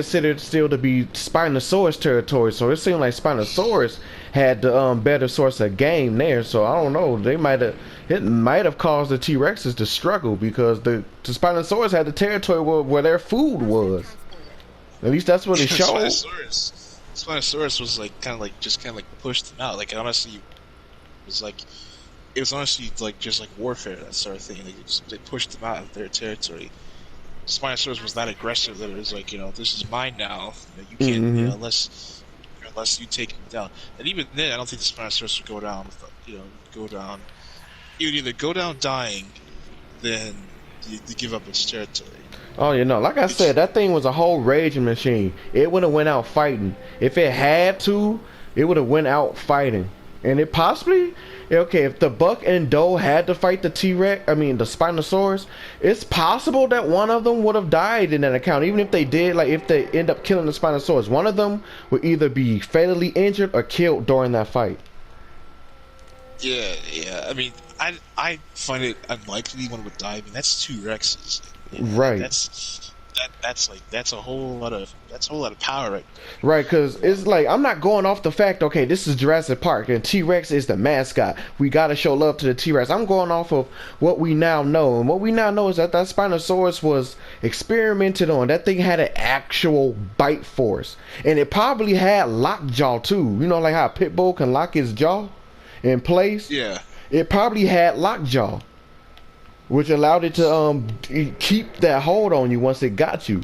considered still to be Spinosaurus territory, so it seemed like Spinosaurus had the better source of game there. So I don't know. It might have caused the T Rexes to struggle because the Spinosaurus had the territory where their food was. At least that's what it showed. Spinosaurus was like kind of like pushed them out. Like honestly, was like it was honestly like just like warfare, that sort of thing. They pushed them out of their territory. Spinosaurus was that aggressive that it was like, this is mine now. You can't, Mm-hmm. unless you take him down. And even then, I don't think the Spinosaurus would go down. Go down. It would either go down dying, then you give up its territory. Oh, like I It's said, that thing was a whole raging machine. It would have went out fighting. If it had to, it would have went out fighting. And it possibly, okay, if the buck and doe had to fight the the Spinosaurus, it's possible that one of them would have died in that account. Even if they did, like if they end up killing the Spinosaurus, one of them would either be fatally injured or killed during that fight. yeah, yeah. I mean, I find it unlikely one would die. I mean, that's two Rexes. Right. That's a whole lot of power right Right, because it's like I'm not going off the fact, okay, this is Jurassic Park and T Rex is the mascot. We gotta show love to the T Rex. I'm going off of what we now know, and what we now know is that Spinosaurus was experimented on. That thing had an actual bite force, and it probably had lockjaw too. You know, like how a pit bull can lock his jaw in place. there. Yeah. It probably had lockjaw, which allowed it to keep that hold on you once it got you.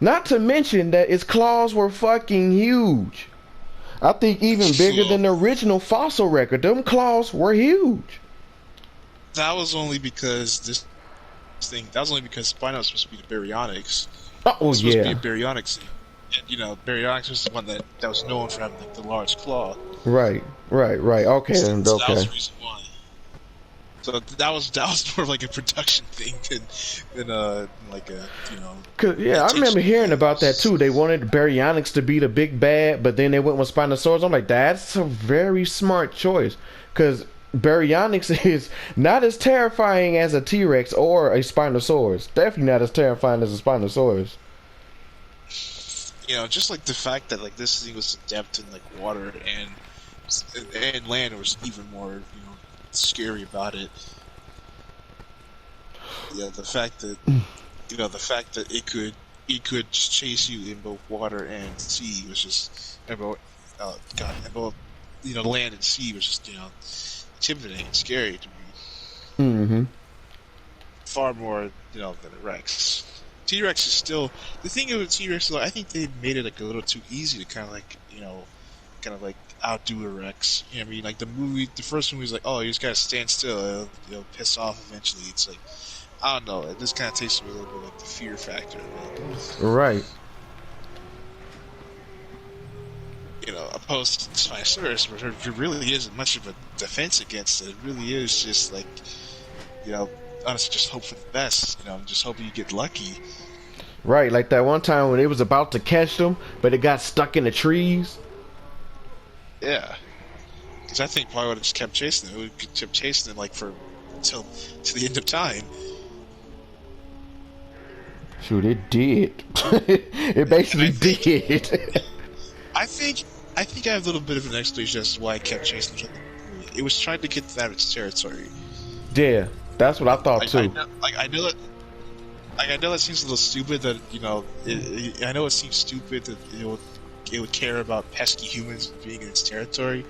Not to mention that its claws were fucking huge. I think even bigger So than the original fossil record. Them claws were huge. that was only because that was only because Spino was supposed to be the Baryonyx. It Oh was supposed to be a yeah. Baryonyx. And, Baryonyx was the one that was known for having like, the large claw. Right. Right. Right. Okay. Then. So that was Okay. the reason why. So that was more of like a production thing than like a Cause yeah, I remember intentional hearing thing. about that too. They wanted Baryonyx to be the big bad, but then they went with Spinosaurus. I'm like, that's a very smart choice, cause Baryonyx is not as terrifying as a T Rex or a Spinosaurus. Definitely not as terrifying as a Spinosaurus. Just like the fact that like this thing was depth in like water and land was even more scary about it. Yeah, the fact that it could just chase you in both water and sea was just and both God and both land and sea was just intimidating and scary to me. Mm-hmm. Far more than a Rex. T-Rex is still the thing with T-Rex. Like, I think they made it like a little too easy to kind of like outdo a Rex. You know what I mean? Like the first movie was like, oh, you just gotta stand still. It'll piss off eventually. It's like I don't know. It just kind of takes me a little bit like the fear factor of it. Right. Opposed to Spinosaurus, where there really isn't much of a defense against it. It really is just like, honestly, just hope for the best. Just hope you get lucky. Right. Like that one time when it was about to catch them, but it got stuck in the trees. Yeah, because I think probably would have just kept chasing it. It would kept chasing it like for until to the end of time. Shoot, it did. It basically I think, did. I think, I think I have a little bit of an explanation as to why it kept chasing it. It was trying to get out of its territory. Yeah, that's what I thought I too. know, I know that seems a little stupid. That I know it seems stupid that it would care about pesky humans being in its territory.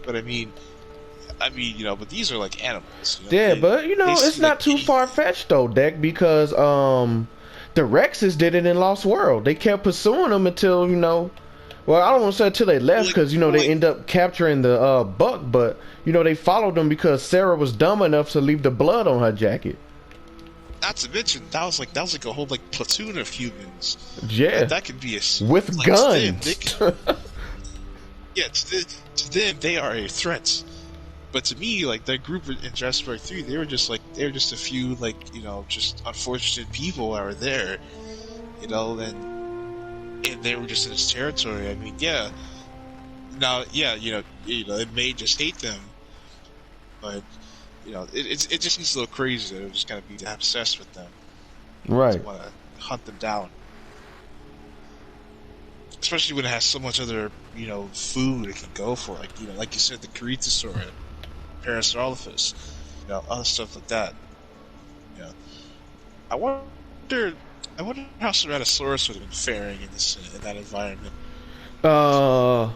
But but these are like animals. Yeah, but They it's see like not too far fetched though, Deck, because the Rexes did it in Lost World. They kept pursuing them until well, I don't want to say until they left because they end up capturing the buck, but they followed them because Sarah was dumb enough to leave the blood on her jacket. not to mention that was like a whole like platoon of humans. Yeah, That could be a with like guns. yeah, to them they are a threat. But to me, like that group in Jurassic Park 3, they were just a few just unfortunate people that were there, and they were just in its territory. I mean, yeah. Now, yeah, it may just hate them, but it just seems a little crazy that it would just kind of be obsessed with them, to Right. want to hunt them down. especially when it has so much other food it can go for, like like you said, the Corythosaur, Parasaurolophus, other stuff like that. You know, I wonder, I wonder how Ceratosaurus would have been faring in that environment. Uh,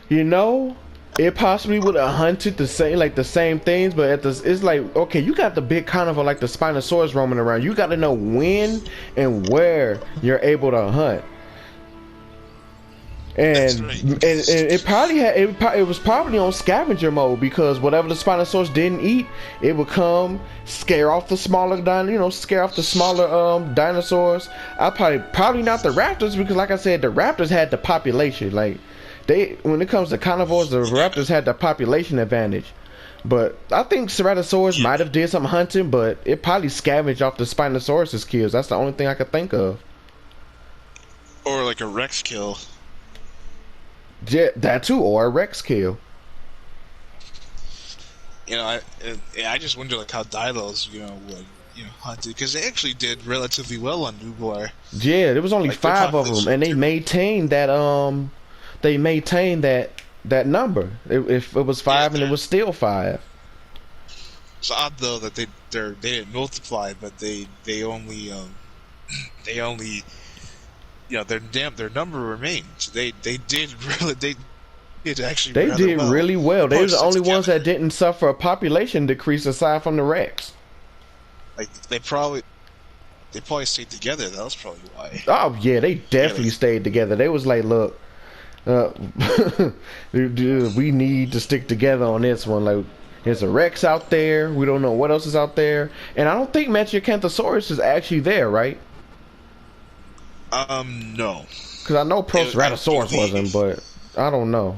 you know, it possibly would have hunted the same things, but it's like, okay, you got the big carnivore like the Spinosaurus roaming around. You got to know when and where you're able to hunt. And, right. and it probably it was probably on scavenger mode, because whatever the Spinosaurus didn't eat, it would come scare off the smaller dinosaurs. I probably not the raptors, because like I said, the raptors had the population. Like, when it comes to carnivores, the raptors had the population advantage. But I think Ceratosaurus might have did some hunting, but it probably scavenged off the Spinosaurus kills. That's the only thing I could think of. Or like a Rex kill. Yeah, that too, or a Rex kill. I just wonder like how Dilos would hunt it, because they actually did relatively well on Nublar. Yeah, there was only Like, 5 of them, and they maintained that number. If it was 5, and it was still 5. It's odd though that they didn't multiply, but they only their number remained. They did actually. They did well. really well. They were the only ones together. that didn't suffer a population decrease aside from the Rex. Like they probably stayed together. That was probably why. Oh yeah, they definitely stayed together. They was like, look, we need to stick together on this one. Like, there's a Rex out there. We don't know what else is out there, and I don't think Metriacanthosaurus is actually there, right? No. Because I know Proceratosaurus wasn't, but I don't know.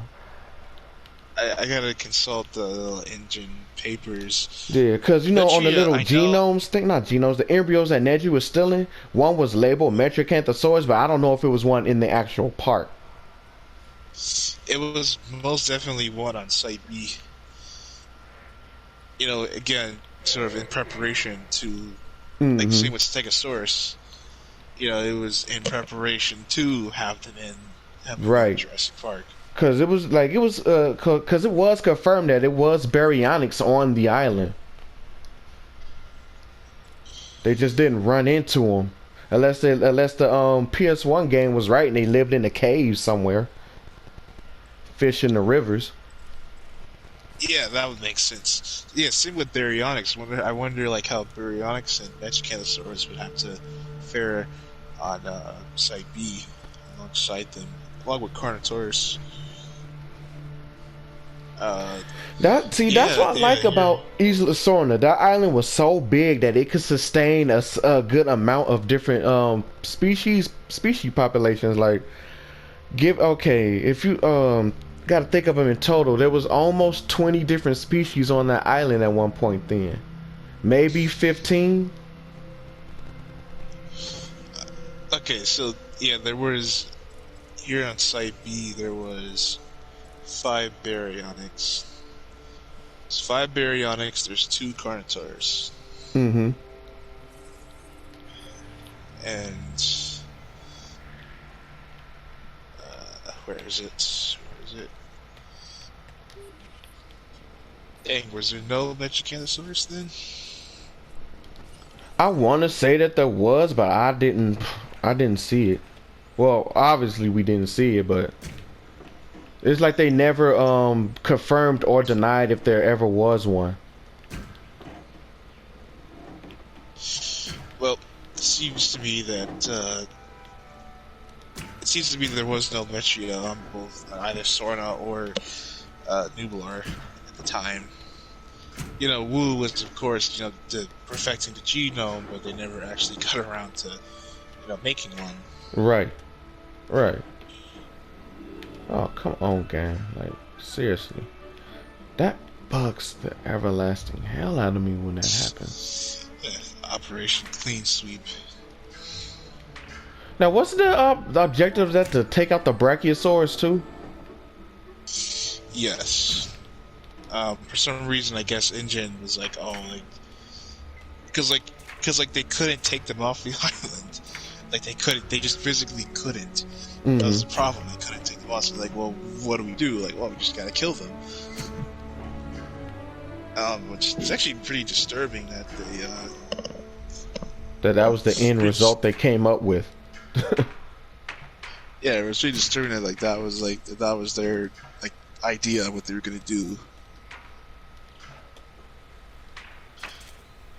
I gotta consult the engine papers. Yeah, because on the little genomes thing, not genomes, the embryos that Neji was stealing, one was labeled Metriacanthosaurus, but I don't know if it was one in the actual park. It was most definitely one on Site B. Again, sort of in preparation to, like, same with Stegosaurus. It was in preparation to have them in Jurassic Park. Because it was confirmed that it was baryonyx on the island. They just didn't run into them, unless the PS1 game was right and they lived in a cave somewhere, fishing the rivers. Yeah, that would make sense. Yeah, same with baryonyx. I wonder like how baryonyx and Metriacanthosaurus would have to fare on Site B alongside them, along with Carnotaurus. That's what I like about Isla Sorna. That island was so big that it could sustain a good amount of different species populations. Like, if you got to think of them in total, there was almost 20 different species on that island at one point. Then maybe 15. Okay, so yeah, there was here on Site B. There was 5 baryonyx. There's 5 baryonyx. There's 2 Carnotaurs. Mm-hmm. And where is it? Dang, was there no Metriacanthosaurus then? I want to say that there was, but I didn't see it. Well, obviously we didn't see it, but it's like they never confirmed or denied if there ever was one. Well, it seems to me that there was no Metria on both either Sorna or Nublar at the time. Wu was, of course, perfecting the genome, but they never actually got around to, making one. Right. Oh, come on, gang. Like, seriously. That bugs the everlasting hell out of me when that happens. Yeah, Operation Clean Sweep. Now, what's the objective of that, to take out the Brachiosaurus too? Yes. For some reason, I guess InGen was because they couldn't take them off the island. like they couldn't. They just physically couldn't. Mm-hmm. That was the problem. They couldn't take the monster. Like, well, what do we do? Like, well, we just gotta kill them. Which is actually pretty disturbing that they. That was the end result they came up with. Yeah, it was pretty disturbing that that was their like idea of what they were gonna do.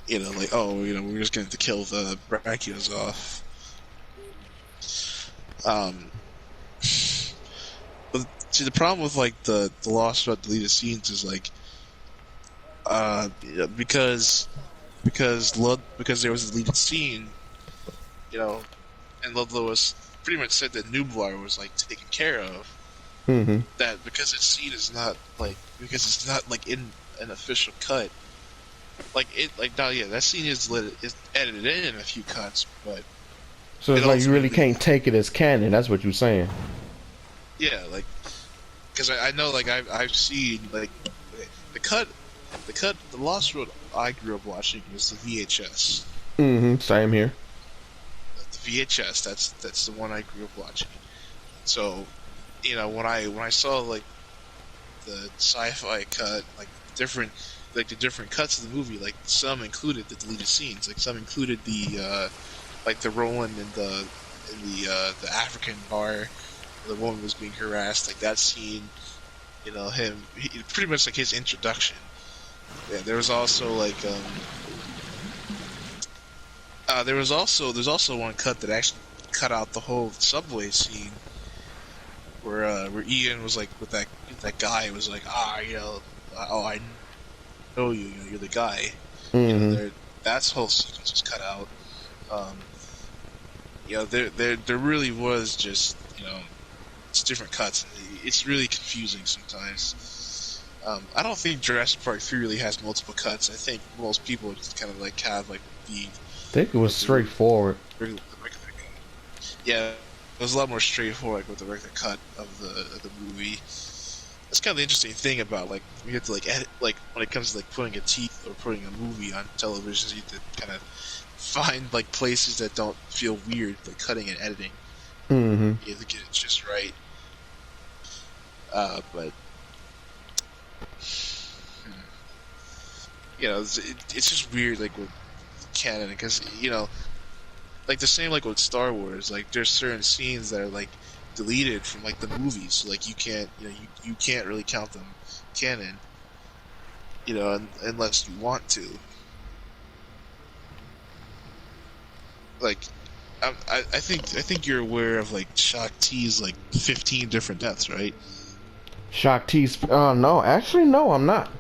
You know, like, oh, you know, we're just going to kill the Brachiosaurs off. But see, the problem with like the Lost Road deleted scenes is like, because there was a deleted scene, you know, and Ludlow was pretty much said that Nublar was like taken care of. Mm-hmm. That because its scene is not like it's not like in an official cut. Like it, like now, yeah, that scene is edited in a few cuts, but so it's like you really can't take it as canon. That's what you're saying. Yeah, like because I know, like I've seen like the Lost Road I grew up watching was the VHS. Mm-hmm. Same here. The VHS, that's the one I grew up watching. So, you know, when I saw like the sci-fi cut, like the different cuts of the movie, like some included the deleted scenes, like some included the like the Roland in the African bar where the woman was being harassed, like that scene, you know, pretty much like his introduction. Yeah, there was also like there's also one cut that actually cut out the whole subway scene where Ian was like with that guy was like, you know, oh, I know you, you're the guy. Mm-hmm. You know, that whole sequence was cut out. You know, there really was just, you know, it's different cuts. It's really confusing sometimes. I don't think Jurassic Park 3 really has multiple cuts. I think most people just kind of like have like the. I think it was straightforward. The regular cut. Yeah, it was a lot more straightforward with the regular cut of the movie. That's kind of the interesting thing about like you have to like edit, like when it comes to like putting or putting a movie on television, you have to kind of find like places that don't feel weird, like cutting and editing. Mm-hmm. You have to get it just right. But you know, it's just weird, like with canon, because you know, like the same like with Star Wars, like there's certain scenes that are like deleted from like the movies, so like you can't, you know, you can't really count them canon, you know, unless you want to. Like, I think you're aware of like Shaak Ti's like 15 different deaths, right? Shaak Ti's? No, actually, no, I'm not.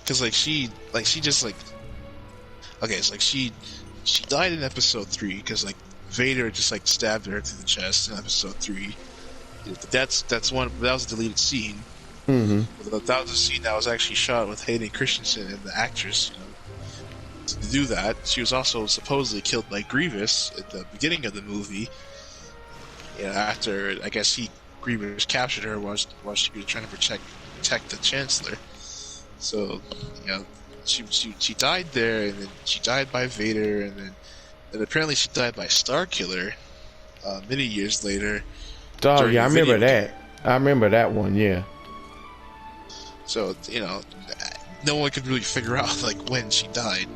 Because she just like, okay, it's like she died in episode 3 because like Vader just like stabbed her through the chest in episode 3. That was a deleted scene. Mm-hmm. But that was a scene that was actually shot with Hayden Christensen and the actress. You know, to do that, she was also supposedly killed by Grievous at the beginning of the movie. You know, after I guess Grievous captured her while she was trying to protect the Chancellor. So, you know, she died there, and then she died by Vader, and apparently she died by Starkiller many years later. Oh yeah, I remember that. I remember that one. Yeah. So you know, no one could really figure out like when she died.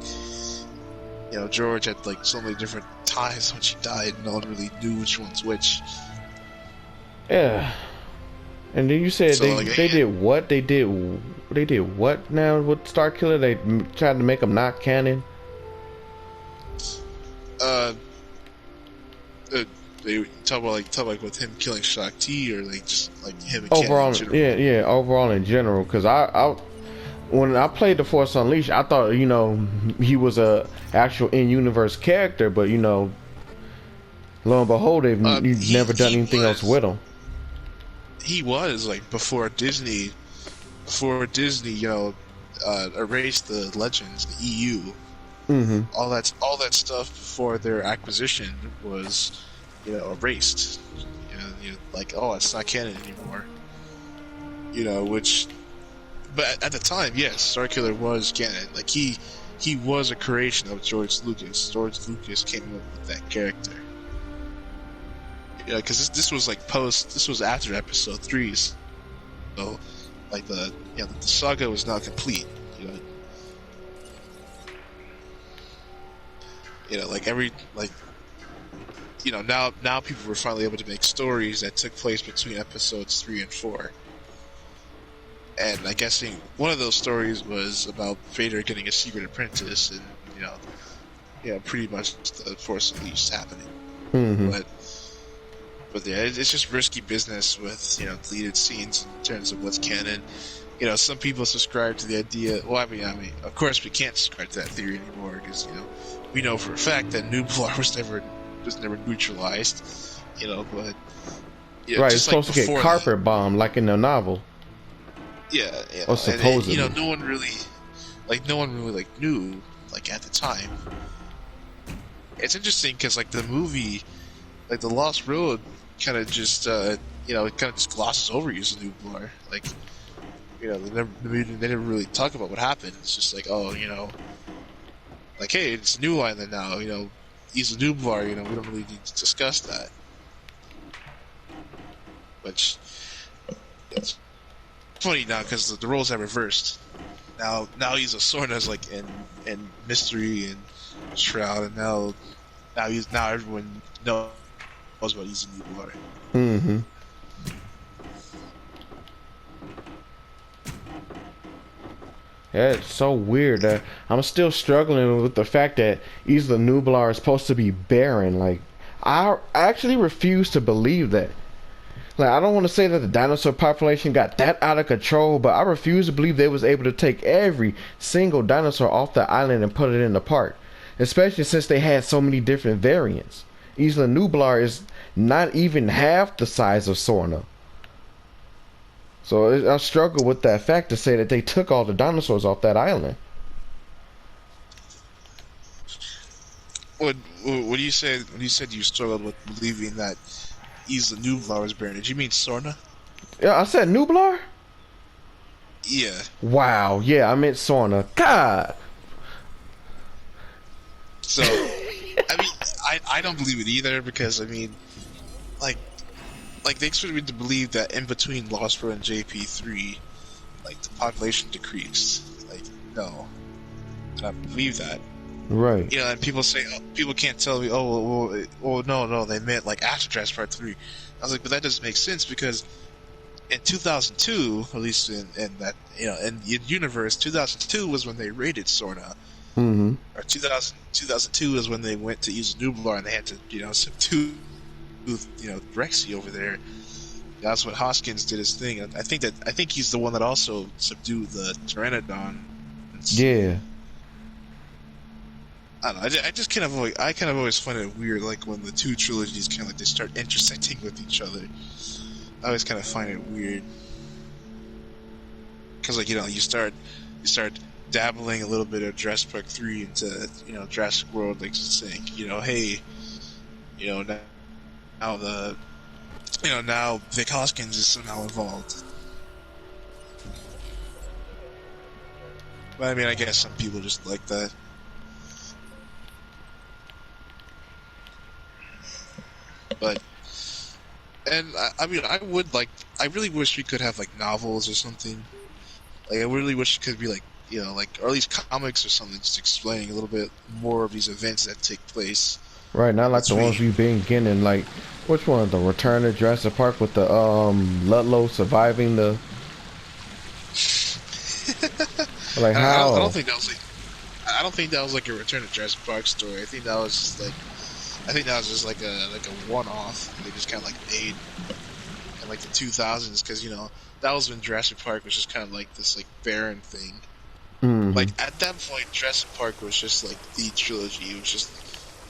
You know, George had like so many different times when she died. No one really knew which one's which. Yeah. And then you said So, they did what? They did what now with Starkiller? They tried to make him not canon. They talk about with him killing Shaak Ti, or like just like him and Overall, Ken in general. yeah, overall in general. Because I when I played The Force Unleashed, I thought, you know, he was a actual in-universe character, but you know, lo and behold, you've never done anything else with him. He was like before Disney, you know, erased the Legends, the EU. Mm-hmm. All that stuff before their acquisition was, you know, erased. You know, like, oh, it's not canon anymore. You know, but at the time, yes, Starkiller was canon. Like he he was a creation of George Lucas. George Lucas came up with that character. Yeah, because this was like this was after episode 3, so like the saga was not complete. Like now people were finally able to make stories that took place between episodes 3 and 4. And I guess one of those stories was about Vader getting a secret apprentice, and pretty much the Force Unleashed happening. Mm-hmm. But yeah, it's just risky business with deleted scenes in terms of what's canon. Some people subscribe to the idea. Well, I mean, of course we can't subscribe to that theory anymore because we know for a fact that Nublar was never neutralized. But right, it's supposed to get carpet bombed like in the novel. Yeah, or supposedly. And, no one really knew at the time. It's interesting because the movie, The Lost Road, kind of just it kind of just glosses over Isla Nublar. They never really talk about what happened. It's just hey, it's New Island now. Isla Nublar. We don't really need to discuss that. Which it's funny now because the roles have reversed. Now Isla Sorna's in Mystery and Shroud, and now everyone knows about Isla Nublar. Mm-hmm. Yeah, it's so weird that I'm still struggling with the fact that Isla Nublar is supposed to be barren. I actually refuse to believe that. I don't want to say that the dinosaur population got that out of control, but I refuse to believe they was able to take every single dinosaur off the island and put it in the park. Especially since they had so many different variants. Isla Nublar is not even half the size of Sorna. So I struggle with that fact to say that they took all the dinosaurs off that island. What do you say when you said you struggled with believing that Isla Nublar was barren? Did you mean Sorna? Yeah, I said Nublar? Yeah. Wow, yeah, I meant Sorna. God! So, I mean, I don't believe it either because, they expect me to believe that in between Lost Road and JP3, the population decreased. No. I don't believe that. Right. And people say, people can't tell me, no, they meant after Jurassic Park 3. I was but that doesn't make sense because in 2002, at least in that, in universe, 2002 was when they raided Sorna. Mm-hmm. Or 2002 is when they went to Isla Nublar and they had to, subdue, Rexy over there. That's what Hoskins did his thing. I think he's the one that also subdued the Pteranodon. Yeah. I don't know. I kind of always find it weird, when the two trilogies kind of they start intersecting with each other. I always kind of find it weird because you start dabbling a little bit of Jurassic Park 3 into Jurassic World, saying hey, now Vic Hoskins is somehow involved. But I guess some people just like that. But, and I really wish we could have novels or something. I really wish it could be or at least comics or something, just explaining a little bit more of these events that take place. Right, not like the ones we've been getting, which one? The Return to Jurassic Park with the Ludlow surviving the how? I don't think that was a Return to Jurassic Park story. I think that was just a one-off. They just kind of made in the 2000s because that was when Jurassic Park was just kind of this barren thing. Mm-hmm. At that point, Jurassic Park was just the trilogy. It was just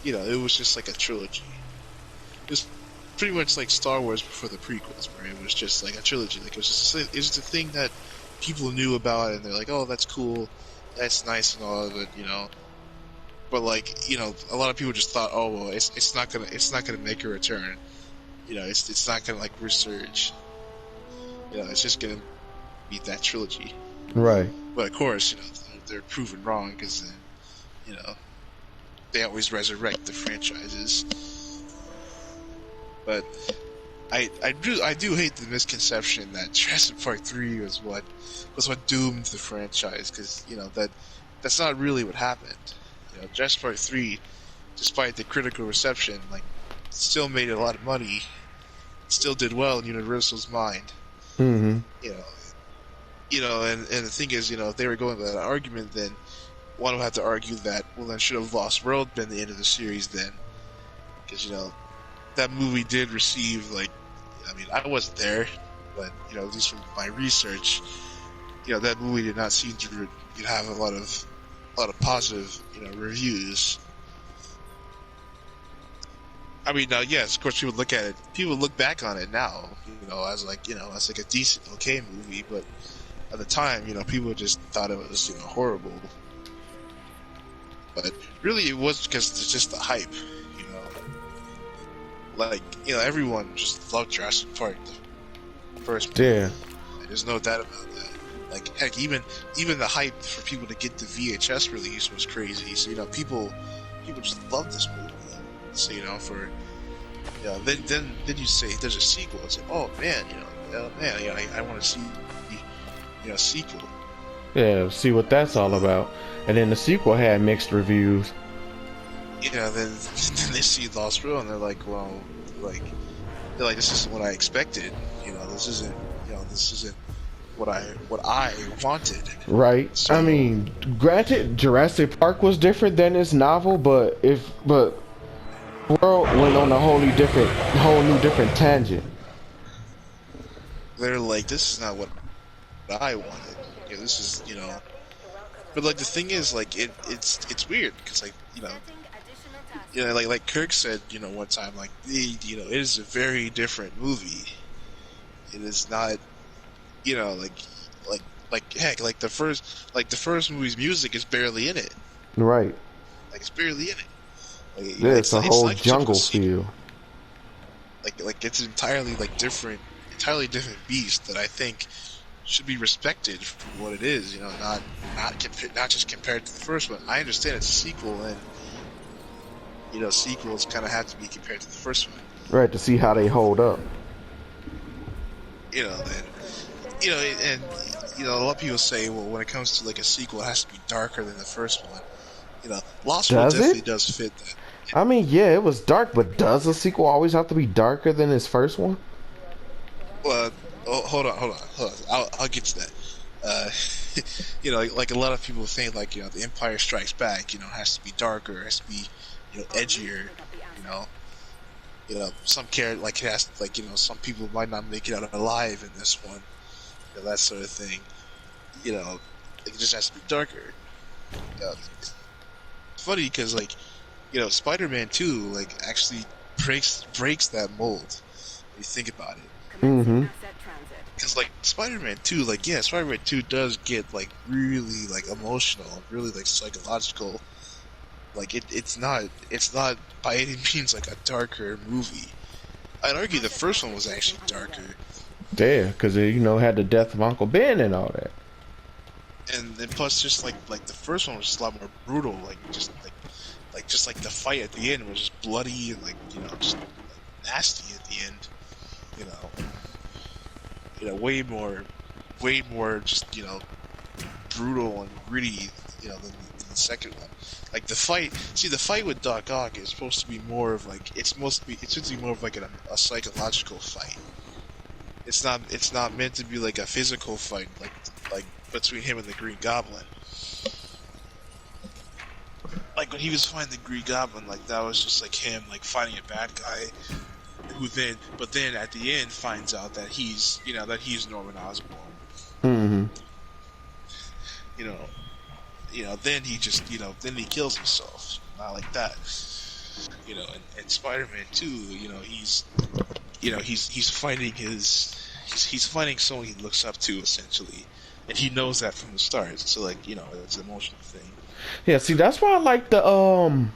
it was just a trilogy. It was pretty much like Star Wars before the prequels, where it was just a trilogy. It was just a thing that people knew about, and they're oh, that's cool, that's nice and all of it, But a lot of people just thought, oh well, it's not gonna make a return. It's not gonna resurge. It's just gonna be that trilogy. Right. But of course, they're proven wrong because you know, they always resurrect the franchises. But I do hate the misconception that Jurassic Park 3 was what doomed the franchise, because that's not really what happened. Jurassic Park 3, despite the critical reception, like, still made a lot of money, still did well in Universal's mind. Mm-hmm. And the thing is, if they were going with that argument, then one would have to argue that, well, then should have Lost World been the end of the series then? Because, that movie did receive, like, I mean, I wasn't there, but, at least from my research, that movie did not seem to have a lot of positive, reviews. I mean, yes, of course, people look back on it now, as like a decent, okay movie, but at the time, people just thought it was, horrible. But really, it was because it's just the hype, Like, everyone just loved Jurassic Park, the first movie. Yeah. There's no doubt about that. Like, heck, even the hype for people to get the VHS release was crazy. So, people just loved this movie. So, then you say there's a sequel. It's like, oh man, I want to see, a sequel. Yeah, see what that's all about. And then the sequel had mixed reviews. Then they see Lost World and they're like, this isn't what I expected. This isn't what I wanted. Right. So, I mean, granted, Jurassic Park was different than its novel, but World went on a whole new different tangent. They're like, this is not what I wanted. This is, But like the thing is, like it's weird because like Kirk said, one time, like it is a very different movie. It is not, heck, like the first movie's music is barely in it. Right. Like it's barely in it. Like, yeah, it's a whole like jungle feel. Like it's entirely different beast that I think should be respected for what it is. Not just compared to the first one. I understand it's a sequel, and sequels kind of have to be compared to the first one. Right, to see how they hold up. And a lot of people say, well, when it comes to like a sequel, it has to be darker than the first one. Lost World definitely does fit that. I mean, yeah, it was dark, but does a sequel always have to be darker than its first one? Well, hold on. I'll get to that. Like a lot of people think, like, The Empire Strikes Back, has to be darker, has to be, edgier, some character, like, it has, like, some people might not make it out alive in this one, that sort of thing. It just has to be darker. It's funny because, like, Spider-Man 2, like, actually breaks that mold when you think about it. Mm-hmm. Because, like, Spider-Man 2, like, yeah, Spider-Man 2 does get, like, really, like, emotional, really, like, psychological. Like, it's not by any means, like, a darker movie. I'd argue the first one was actually darker. Yeah, because it, had the death of Uncle Ben and all that. And plus, just, like the first one was just a lot more brutal, just like the fight at the end was just bloody and, like, just like, nasty at the end. Way more just, brutal and gritty, than the second one. Like the fight with Doc Ock is supposed to be more of like, it's supposed to be more of like a psychological fight. It's not meant to be like a physical fight, like between him and the Green Goblin. Like when he was fighting the Green Goblin, like that was just like him like fighting a bad guy. But then at the end finds out that he's Norman Osborn. Mm-hmm. Then he just, then he kills himself. Not like that. And Spider-Man 2, he's fighting he's fighting someone he looks up to, essentially. And he knows that from the start. So, like, it's an emotional thing. Yeah, see, that's why I like the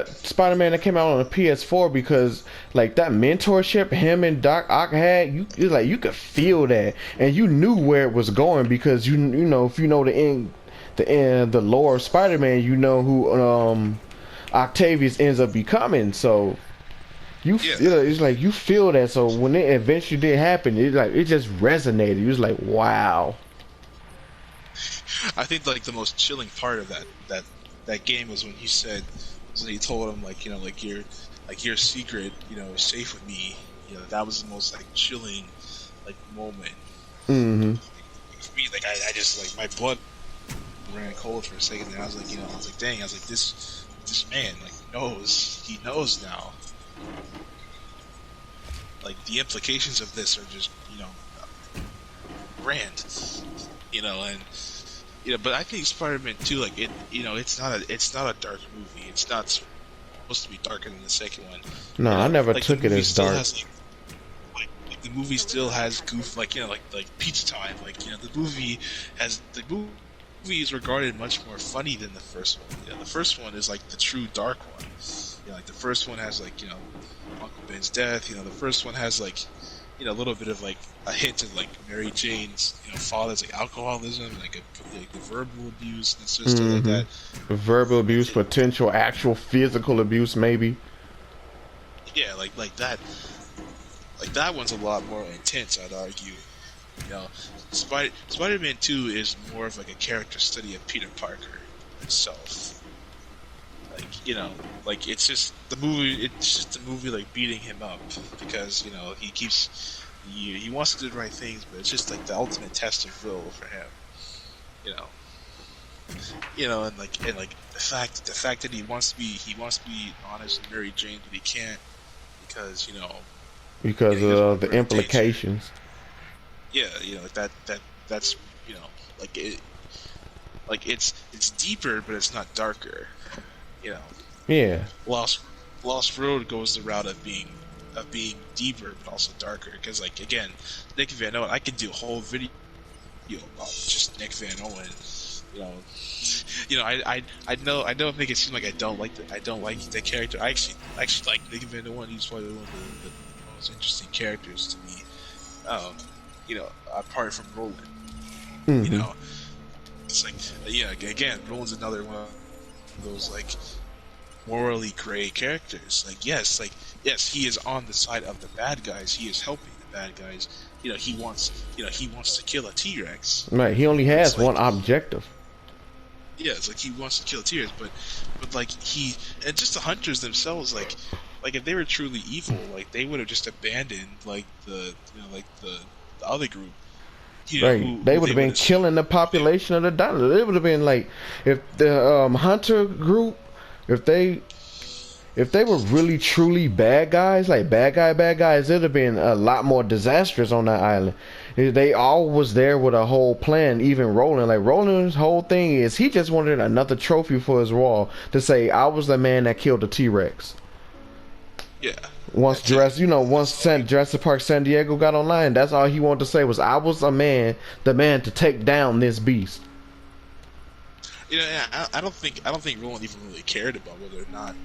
Spider-Man that came out on the PS4, because like that mentorship him and Doc Ock had, you could feel that, and you knew where it was going, because if you know the end the lore of Spider-Man, you know who Octavius ends up becoming. So Yeah. it's like you feel that. So when it eventually did happen, it just resonated. You was like, wow. I think like the most chilling part of that game was when he told him like your secret is safe with me. That was the most like chilling like moment. Mm-hmm. For me, like I just like my blood ran cold for a second. And I was like dang, I was like this man like he knows now. Like the implications of this are just grand, and but I think Spider-Man 2, like it's not a dark movie. It's not supposed to be darker than the second one. No, I never like took it as dark. Like the movie still has goof, like like Pizza Time. Like the movie is regarded much more funny than the first one. The first one is like the true dark one. Like the first one has like Uncle Ben's death. The first one has like a little bit of like a hint of like Mary Jane's father's like alcoholism, like the verbal abuse and stuff like that. Verbal abuse, potential actual physical abuse, maybe. Yeah, like that. Like that one's a lot more intense, I'd argue. Spider-Man 2 is more of like a character study of Peter Parker himself. Like it's just the movie. It's just the movie like beating him up because he wants to do the right things, but it's just like the ultimate test of will for him. And the fact that he wants to be honest with Mary Jane, but he can't because of the implications. Yeah, that's like it. Like it's deeper, but it's not darker. Yeah. Lost Road goes the route of being deeper, but also darker. Because like again, Nick Van Owen, I could do a whole video about just Nick Van Owen. I know make it seem like I don't like the character. I actually like Nick Van Owen. He's probably one of the most interesting characters to me. Apart from Roland. Mm-hmm. It's like again, Roland's another one of those like morally gray characters. Yes, he is on the side of the bad guys. He is helping the bad guys. He wants to kill a T-Rex. Right. He only has one objective. Yeah, it's like he wants to kill a T-Rex, but like and just the hunters themselves, like if they were truly evil, like they would have just abandoned like the other group. Right, they would have been killing the population of the dinosaurs. It would have been like if the hunter group, if they were really truly bad guys, like bad guys, it'd have been a lot more disastrous on that island. They all was there with a whole plan. Even Roland, like Roland's whole thing is he just wanted another trophy for his wall to say I was the man that killed the T-Rex. Yeah. Once Jurassic Park San Diego got online, that's all he wanted to say was I was the man to take down this beast. I don't think Roland even really cared about whether or not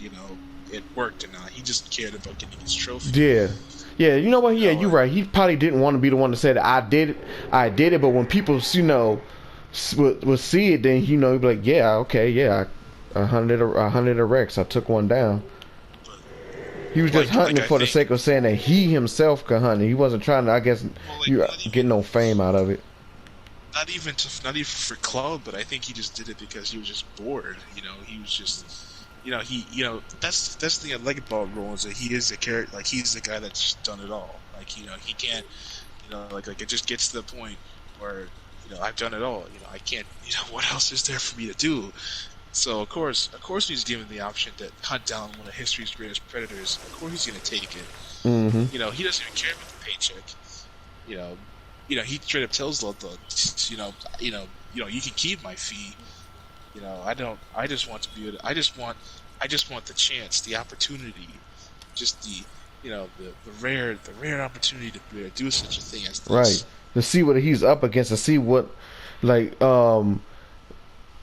it worked or not. He just cared about getting his trophy. Yeah. You know what? Yeah, you're right. He probably didn't want to be the one to say that I did it. But when people would see it, then he'd be like, yeah, okay, yeah, I hunted a Rex. I took one down. He was just hunting for the sake of saying that he himself could hunt. He wasn't trying to, I guess, get no fame out of it. Not even for clout, but I think he just did it because he was just bored. He was just, that's the thing I like about Roland is that he is the character. Like he's the guy that's done it all. Like he can't, like it just gets to the point where I've done it all. I can't. What else is there for me to do? So of course he's given the option to hunt down one of history's greatest predators. Of course he's gonna take it. Mm-hmm. He doesn't even care about the paycheck. He straight up tells Lothar, you can keep my fee. I just want to be able to, I just want the chance, the opportunity, just the rare opportunity to be able to do such a thing as this. Right. To see what he's up against, to see what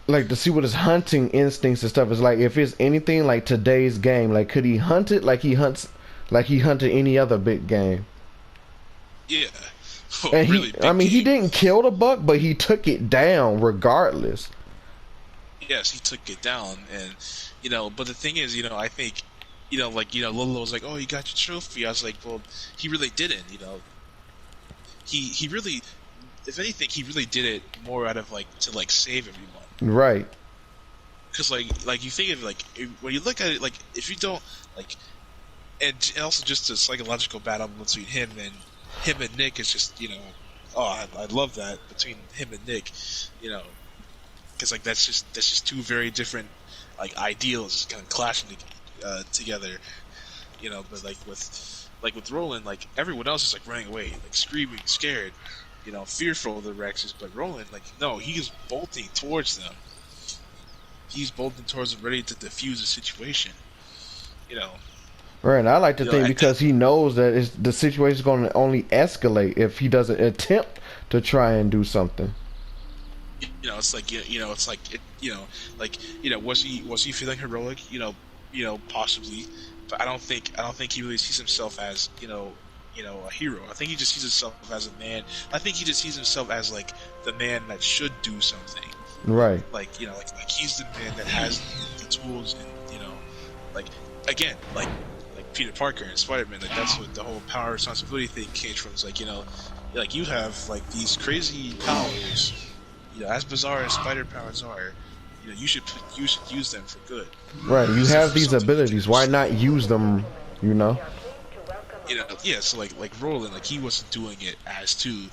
to see what his hunting instincts and stuff is like. If it's anything like today's game, like could he hunt it like he hunted any other big game? Yeah. And he didn't kill the buck, but he took it down regardless. yes, he took it down, and but the thing is, I think, Lolo was like, "Oh, you got your trophy." I was like, "Well, he really didn't." He really, if anything, he really did it more out of to save everyone. Right. Because you think of when you look at it, if you don't like, and also just the psychological battle between him and Nick is just oh, I love that between him and Nick, because that's just two very different ideals just kind of clashing together, but with Roland, everyone else is running away, screaming, scared, fearful of the Rexes, but Roland, no, he's bolting towards them. He's bolting towards them, ready to defuse the situation. Right, and I like to think because he knows that the situation is going to only escalate if he doesn't attempt to try and do something. It's was he feeling heroic? Possibly, but I don't think he really sees himself as a hero. I think he just sees himself as a man. I think he just sees himself as the man that should do something. Right. He's the man that has the tools, and again, Peter Parker and Spider-Man. That's what the whole power responsibility thing came from. It's you have these crazy powers, as bizarre as spider powers are. You should use them for good. Right. You have these abilities. Why not use them? Yeah. So Roland, he wasn't doing it as to.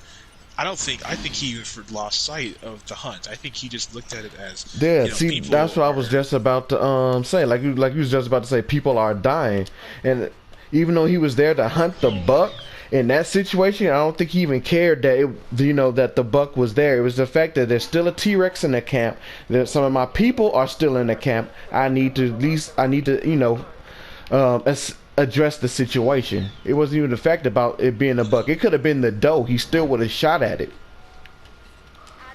I think he even lost sight of the hunt. I think he just looked at it as see, that's what I was just about to say. Like you was just about to say, people are dying, and even though he was there to hunt the buck in that situation, I don't think he even cared that that the buck was there. It was the fact that there's still a T-Rex in the camp. That some of my people are still in the camp. I need to address the situation. It wasn't even the fact about it being a buck. It could have been the doe. He still would have shot at it.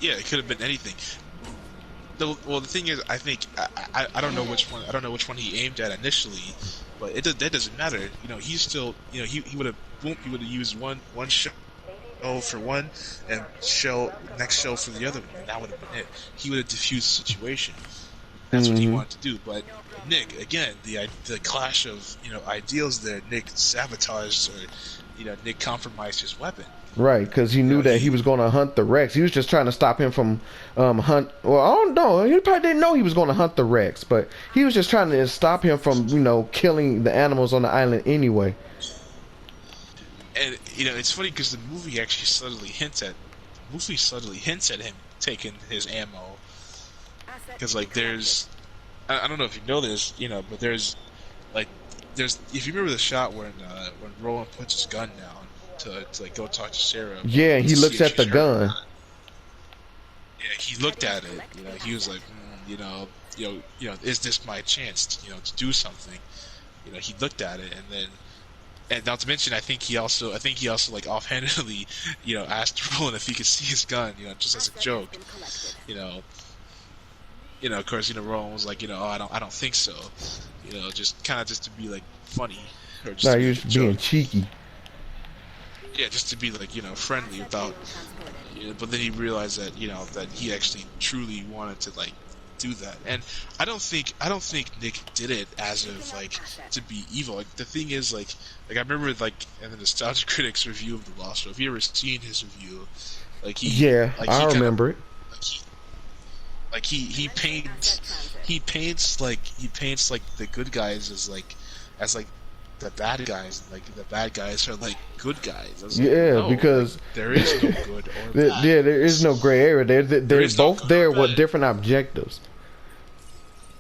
Yeah, it could have been anything. Well, the thing is, I think I don't know which one. I don't know which one he aimed at initially, but that doesn't matter. He's still. He would have used one shell for one, and next shell for the other one. And that would have been it. He would have diffused the situation. That's what he wanted to do, but Nick, again, the clash of ideals there. Nick sabotaged, or Nick compromised his weapon. Right, because he knew that he was going to hunt the Rex. He was just trying to stop him from hunt. Well, I don't know. He probably didn't know he was going to hunt the Rex, but he was just trying to stop him from killing the animals on the island anyway. And it's funny because the movie actually subtly hints at him taking his ammo. Because there's, I don't know if you know this, but there's if you remember the shot when Roland puts his gun down to go talk to Sarah. Yeah, he looks at the gun. Yeah, he looked at it. He was like, is this my chance? To do something. He looked at it, and not to mention, I think he also offhandedly, asked Roland if he could see his gun, just as a joke, of course, Roland was like, oh, I don't think so, just to be funny, or just he was being cheeky. Yeah, just to be friendly without, but then he realized that that he actually truly wanted to do that, and I don't think Nick did it as of to be evil. The thing is I remember in the Nostalgia Critics review of The Lost World. Have you ever seen his review? I remember it. He paints the good guys as the bad guys, the bad guys are good guys. No, because there is no good or bad. Yeah, there is no gray area. They're both there with different objectives.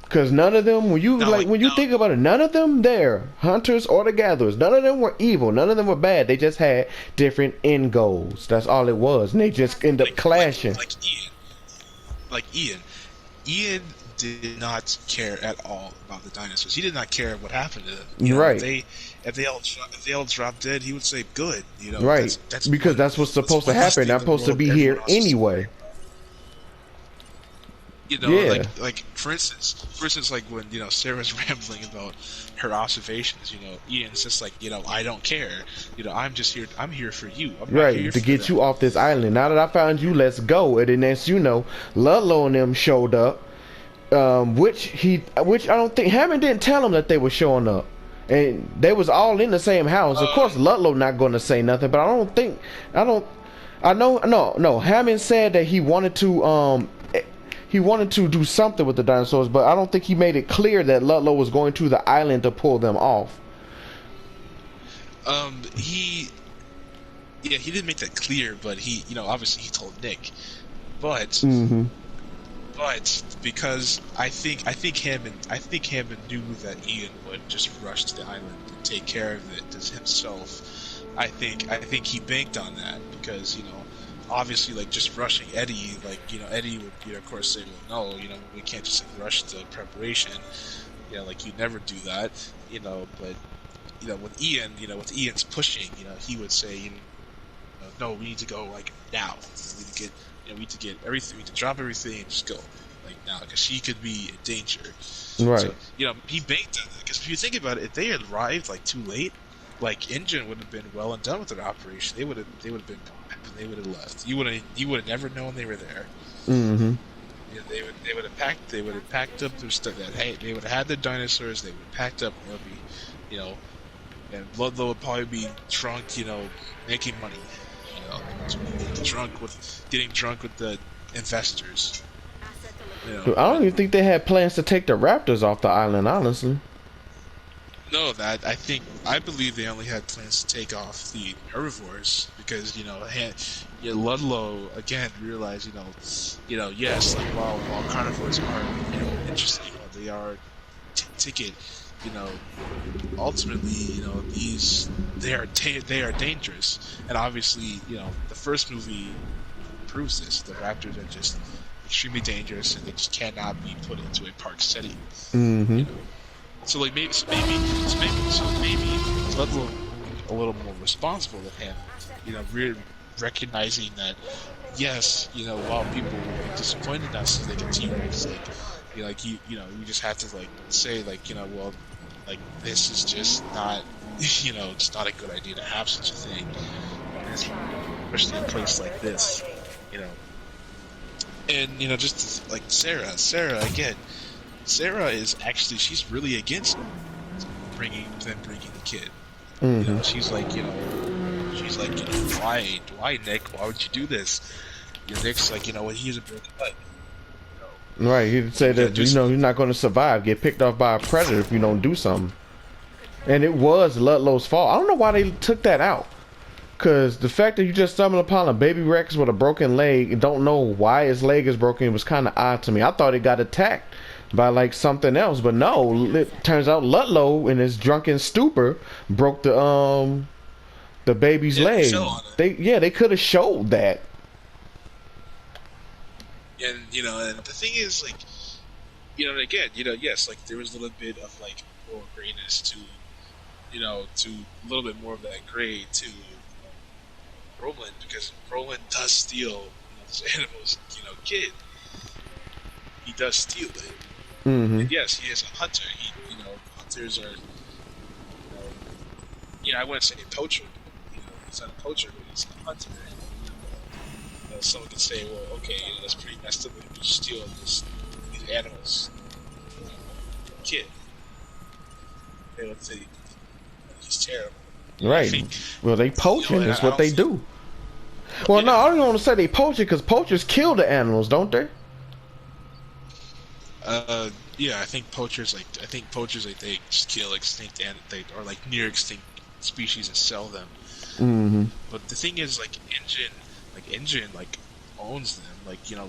Because none of them, when you think about it, none of them there, hunters or the gatherers, none of them were evil. None of them were bad. They just had different end goals. That's all it was, and they just end up clashing. Ian did not care at all about the dinosaurs. He did not care what happened to them. Right. If they all dropped dead, he would say good. Right. Because that's what's supposed to happen. They're supposed to be here anyway. For instance, when Sarah's rambling about her observations, Ian's just I don't care. I'm just here. I'm here for you. I'm not here to get you off this island. Now that I found you, let's go. And then as Lolo and them showed up, which I don't think Hammond didn't tell him that they were showing up, and they was all in the same house. Of course, Ludlow not going to say nothing, but I know, no. Hammond said that he wanted to do something with the dinosaurs, but I don't think he made it clear that Ludlow was going to the island to pull them off. He didn't make that clear, but he, obviously he told Nick, but because I think Hammond knew that Ian would just rush to the island and take care of it himself. I think he banked on that because obviously like just rushing Eddie, like Eddie would of course say, well, no, we can't just like rush the preparation, like you never do that, but with Ian, with Ian's pushing, he would say, no, we need to go like now. We need to get everything. We need to drop everything and just go like now because she could be in danger. Right. So he banked on that because if you think about it, if they had arrived like too late, like Engine would have been well and done with their operation. They would have left. You would have never known they were there. Mm-hmm. They would have packed up their stuff. They would have had their dinosaurs. They would have packed up. And they'll be, and Ludlow would probably be drunk, making money. Getting drunk with the investors. I don't even think they had plans to take the raptors off the island, honestly. No, I believe they only had plans to take off the herbivores because Ludlow again realized yes, like while carnivores are interesting, they are ticket. Ultimately, they are dangerous, and obviously, the first movie proves this. The raptors are just extremely dangerous, and they just cannot be put into a park setting. Mm-hmm. So maybe Ludlow a little more responsible than him. Really recognizing that yes, while people were disappointed in us as like a T-Rex, you just have to like say like well, like this is just not it's not a good idea to have such a thing, especially in a place like this, and just like Sarah again. Sarah is actually she's really against bringing the kid. Mm-hmm. She's like why Nick? Why would you do this? Nick's like well, he has a broken leg. Right, he'd say that you're not going to survive, get picked off by a predator if you don't do something. And it was Ludlow's fault. I don't know why they took that out. Because the fact that you just stumbled upon a baby Rex with a broken leg and don't know why his leg is broken was kind of odd to me. I thought it got attacked by like something else, but no, it turns out Ludlow in his drunken stupor broke the baby's leg. They could have showed that. And and the thing is, like, and again, yes, like there was a little bit of like more grayness to, to a little bit more of that gray to Brolin because Brolin does steal this animal's kid. He does steal it. Mm-hmm. And yes, he is a hunter. Hunters are, I wouldn't say a poacher. He's not a poacher, but he's a hunter. Someone could say, well, okay, that's pretty messed up. You steal these animals, kid. They would say he's terrible. Right. Well, they poaching. That's what they do. Well, no, I don't want to say they poaching because poachers kill the animals, don't they? Yeah, I think poachers they just kill extinct and or like near extinct species and sell them. Mm-hmm. But the thing is, Engine owns them.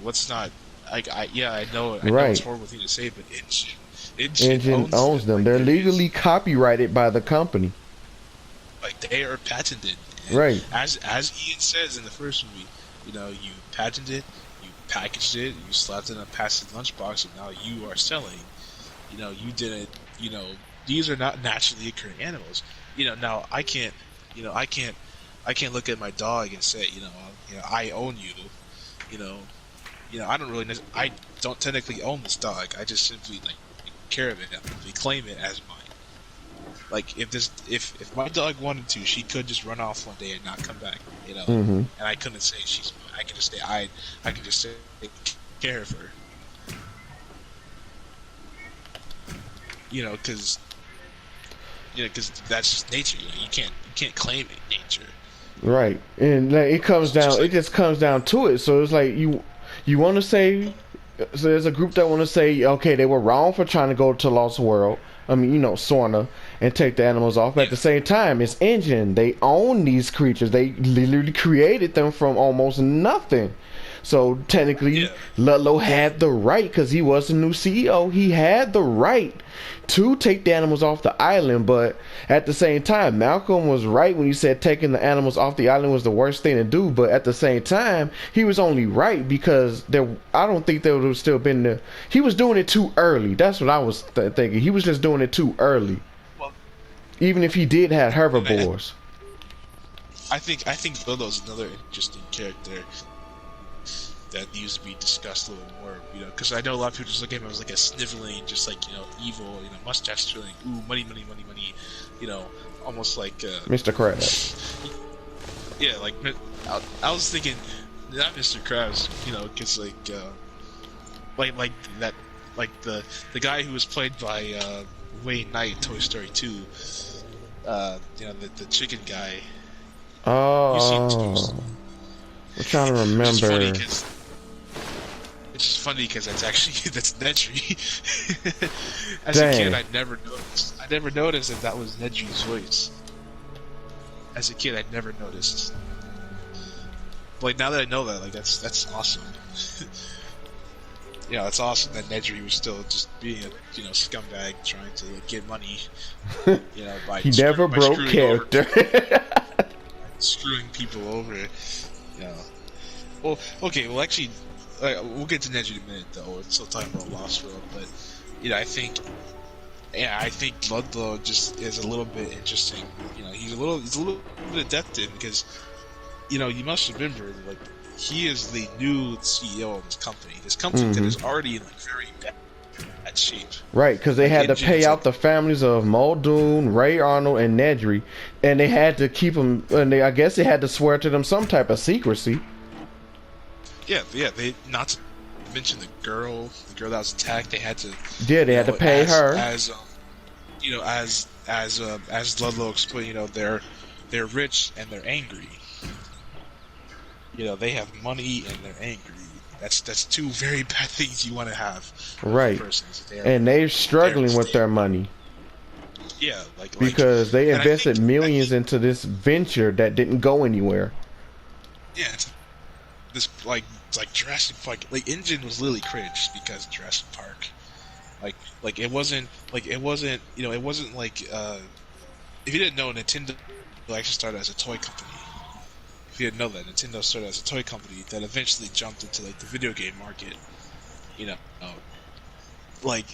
Let's not. I know it's a horrible thing to say, but Engine owns them. They're legally copyrighted by the company. Like they are patented. And right. As Ian says in the first movie, you patented it, you packaged it, you slapped it in a plastic lunchbox, and now you are selling. You didn't. These are not naturally occurring animals. Now I can't look at my dog and say, I own you. I don't really. I don't technically own this dog. I just simply take care of it. They claim it as mine. Like if my dog wanted to, she could just run off one day and not come back. Mm-hmm. And I couldn't say she's mine. I could just say I can just take care of her. Because that's just nature. You can't claim it nature. Right, and like, it comes It's just down. It like just comes down to it. So it's like you want to say. So there's a group that want to say, okay, they were wrong for trying to go to Lost World. I mean, Sorna, and take the animals off. But at yeah, the same time, it's Engine. They own these creatures. They literally created them from almost nothing. So technically, yeah. Ludlow had the right, because he was the new CEO. He had the right to take the animals off the island. But at the same time, Malcolm was right when he said taking the animals off the island was the worst thing to do. But at the same time, he was only right because I don't think there would have still been the. He was doing it too early. That's what I was thinking. He was just doing it too early. Well, Even if he did have I, herbivores. I think Lolo's another interesting character that needs to be discussed a little more, because I know a lot of people just look at him as like a sniveling, just like, evil, mustache twirling, ooh, money, money, money, money, almost like, Mr. Krabs. yeah, like, I was thinking, not Mr. Krabs, because, like that, like the guy who was played by, Wayne Knight in Toy Story 2, the chicken guy. Oh. I'm trying to remember. It's just funny because that's actually that's Nedry. As Dang. a kid, I never noticed that was Nedry's voice. As a kid, I never noticed. Like, now that I know that, like, that's awesome. It's awesome that Nedry was still just being a scumbag trying to get money. By He never broke character. Screwing people over. Well, okay. Well, actually, we'll get to Nedry in a minute, though. We're still talking about Lost World, but I think Ludlow just is a little bit interesting. He's a little bit adapted because you must remember, like, he is the new CEO of this company. This company that is already in, like, very bad shape. Right, because they had to pay out the families of Muldoon, Ray Arnold, and Nedry, and they had to keep them. And I guess they had to swear to them some type of secrecy. Yeah. They not to mention the girl that was attacked. They had to. Yeah, they had to pay her. As Ludlow explained, they're rich and they're angry. They have money and they're angry. That's two very bad things you want to have. Right. And they're struggling with their money. Yeah, because they invested millions into this venture that didn't go anywhere. Yeah, it's like Jurassic Park. Like, Engine was literally cringe because of Jurassic Park. It wasn't like if you didn't know, Nintendo actually started as a toy company. If you didn't know that, Nintendo started as a toy company that eventually jumped into, like, the video game market. Like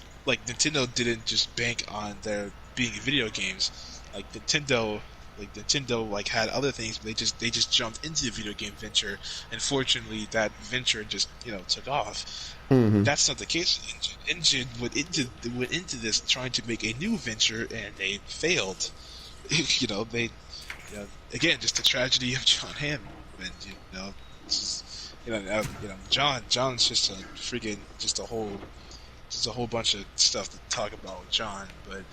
Nintendo didn't just bank on their being video games. Like Nintendo had other things, but they just jumped into the video game venture, and fortunately that venture just took off. That's not the case with Engine. Engine went into this trying to make a new venture, and they failed. Again, just the tragedy of John Hammond. John's just a freaking just a whole bunch of stuff to talk about with John, but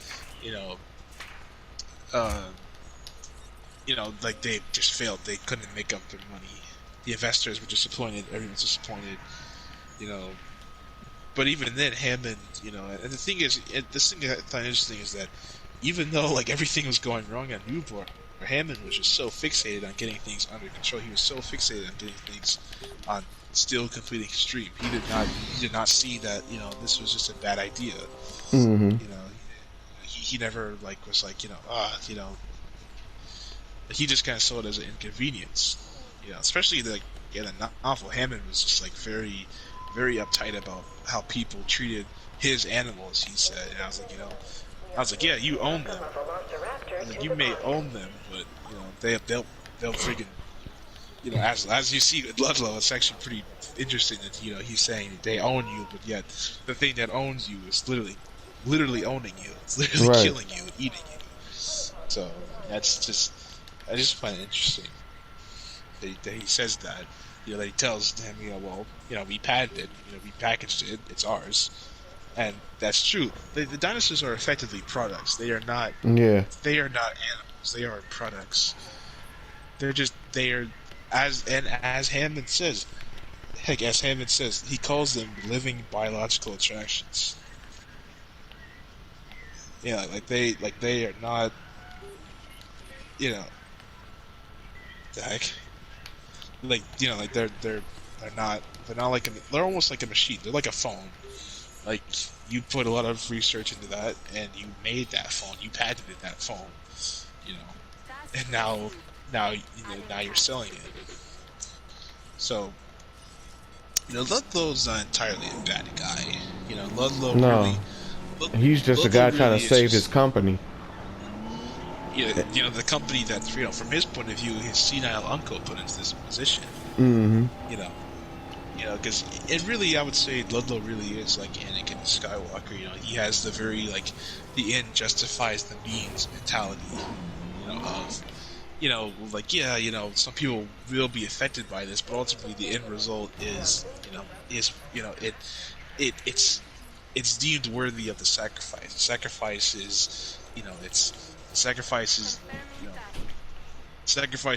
like, they just failed. They couldn't make up their money. The investors were disappointed. Everyone's disappointed. But even then, Hammond, and the thing is, this thing I find interesting is that even though, like, everything was going wrong at Newport, Hammond was just so fixated on getting things under control. He was so fixated on getting things on still completing his dream. He did not see that this was just a bad idea. He never, like, was like he just kind of saw it as an inconvenience. Especially, like, in the novel, Hammond was just, like, very, very uptight about how people treated his animals. He said, and I was like, yeah, you own them. You may own them, but they'll freaking as you see with Ludlow, it's actually pretty interesting that he's saying they own you, but yet the thing that owns you is literally owning you. It's literally killing you and eating you. So that's just, I just find it interesting that he says that. That he tells him, we patented it, we packaged it, it's ours. and that's true. The dinosaurs are effectively products. They are not. Yeah. They are not animals. They are products. They're just they are as Hammond says. Heck, as Hammond says, he calls them living biological attractions. Yeah, like they are not. You know, the heck. Like like they're not like they're almost like a machine. They're like a phone. Like you put a lot of research into that, and you made that phone. You patented that phone. You know, and now you're selling it. So Ludlow's not entirely a bad guy. Ludlow No. really He's just a Ludlow guy trying really to is save his just company. the company that from his point of view, his senile uncle put into this position. Mm-hmm. You know, because it really, I would say Ludlow really is like Anakin Skywalker. He has the very the end justifies the means mentality. Of like some people will be affected by this, but ultimately the end result is it's deemed worthy of the sacrifice. The sacrifice is you know sacrifice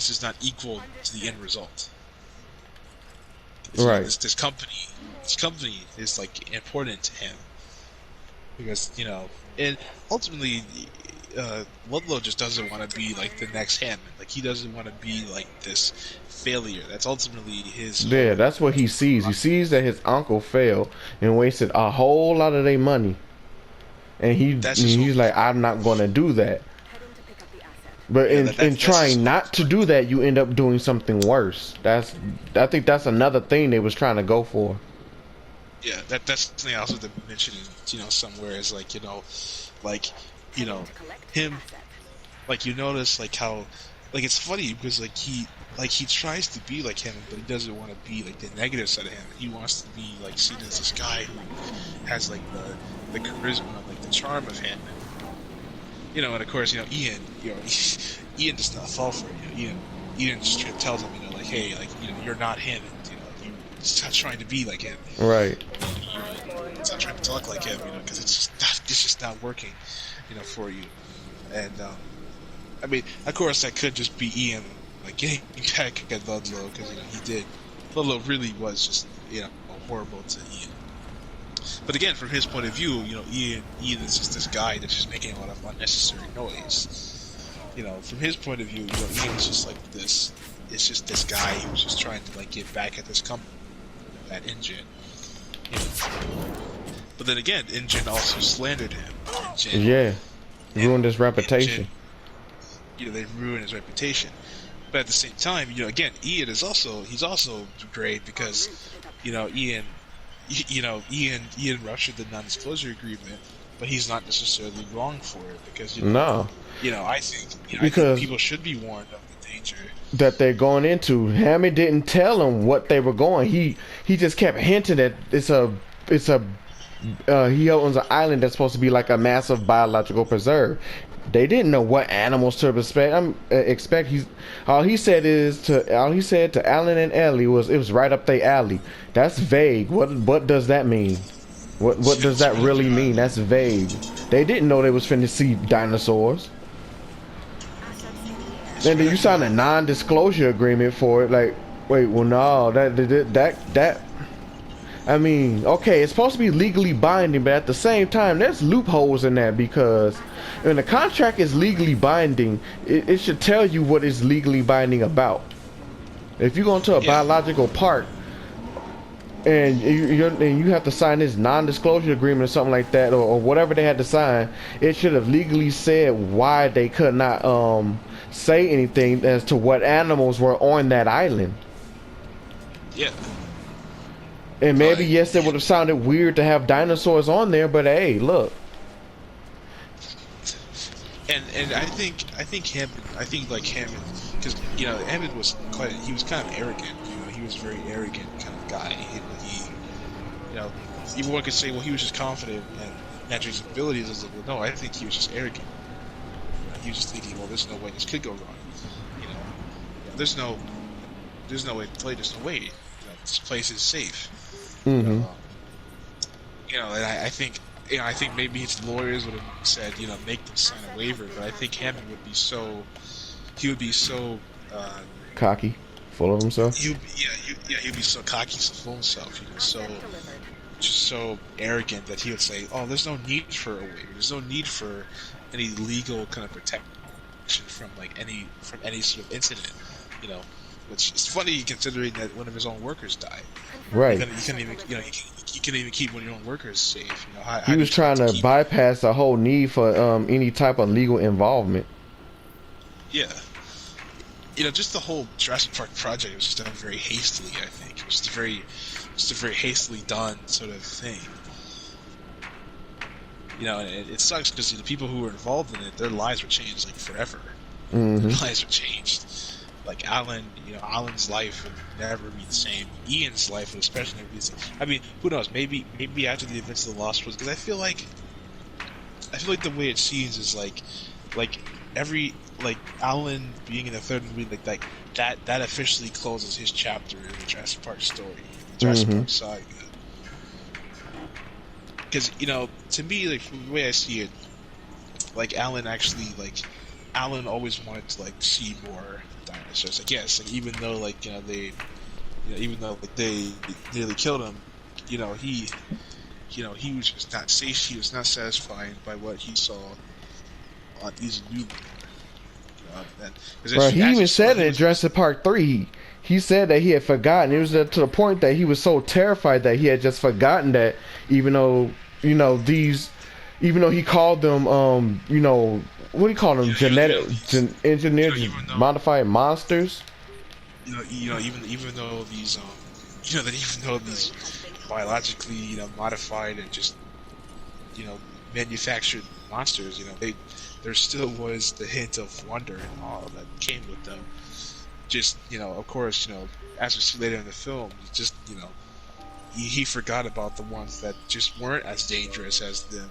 is not equal to the end result. Right. This company is like important to him because and ultimately Ludlow just doesn't want to be like the next Hammond. Like he doesn't want to be like this failure. That's ultimately his. Yeah, that's what he sees. He sees that his uncle failed and wasted a whole lot of their money, and That's his whole. he's like, I'm not going to do that. But Yeah, in that's his trying whole not to point. do that, you end up doing something worse. I think that's another thing they was trying to go for. Yeah, that's something I also mentioned somewhere is like him notice how it's funny because he tries to be like him, but he doesn't want to be like the negative side of him. He wants to be like seen as this guy who has like the charisma, like the charm of him. And of course, Ian, Ian does not fall for it. Ian just tells him, like, hey, like, you're not him, and you stop trying to be like him. Right. Stop trying to talk like him, because it's just not working, for you. And I mean, of course, that could just be Ian, like getting back at Ludlow, because he did. Ludlow really was just horrible to Ian. But again, from his point of view, Ian is just this guy that's just making a lot of unnecessary noise. From his point of view, Ian's just like this. It's just this guy who's just trying to like get back at this company, at InGen. But then again, InGen also slandered him. Ruined his reputation. They ruined his reputation. But at the same time, again, Ian is also great because, Ian ruptured the non-disclosure agreement, but he's not necessarily wrong for it because No. I think Because people should be warned of the danger that they're going into. Hammond didn't tell them what they were going. He just kept hinting that he owns an island that's supposed to be like a massive biological preserve. They didn't know what animals to expect. All he said to Alan and Ellie was it was right up their alley. That's vague. What does that mean? What does that really mean? That's vague. They didn't know they was finna see dinosaurs. And then you signed a non-disclosure agreement for it. Like, wait, well, no, that. I mean, okay, it's supposed to be legally binding, but at the same time, there's loopholes in that because when the contract is legally binding, it should tell you what it's legally binding about. If you go into a biological park and you have to sign this non-disclosure agreement or something like that, or whatever they had to sign, it should have legally said why they could not say anything as to what animals were on that island. Yeah. And maybe yes, it would have sounded weird to have dinosaurs on there, but hey, look. And I think Hammond, because Hammond was kind of arrogant. He was a very arrogant kind of guy. Even one could say, well, he was just confident in Patrick's abilities. I was like, well, no, I think he was just arrogant. He was just thinking, well, there's no way this could go wrong. There's no way to play. There's no way. This place is safe. Mm-hmm. Again, And I think maybe his lawyers would have said, make them sign a waiver, but I think Hammond would be so, he would be so, Cocky, full of himself. he'd be so cocky, so full of himself, just so arrogant that he would say, "Oh, there's no need for a waiver. There's no need for any legal kind of protection from any sort of incident." Which is funny considering that one of his own workers died. Right. You couldn't even, you couldn't even keep one of your own workers safe. He was trying to bypass the whole need for any type of legal involvement. Yeah. Just the whole Jurassic Park project was just done very hastily. I think it was just a very hastily done sort of thing. And it sucks because the people who were involved in it, their lives were changed like forever. Mm-hmm. Their lives were changed. Like Alan's life would never be the same. Ian's life would especially never be the same. I mean, who knows? Maybe after the events of the Lost Woods, because I feel like the way it seems is like Alan being in the third movie, that officially closes his chapter in the Jurassic Park story, the Jurassic Park saga. Because to me, from the way I see it, Alan always wanted to see more dinosaurs. Even though they nearly killed him, he was just not safe. He was not satisfied by what he saw on these new. Right, he even said it in Jurassic Park 3. He said that he had forgotten. It was to the point that he was so terrified that he had just forgotten that, even though he called them, what do you call them? Engineered, modified monsters. Even though these, biologically, modified and just, manufactured monsters, there still was the hint of wonder and awe that came with them. Just, of course, as we see later in the film, just, he forgot about the ones that just weren't as dangerous as them.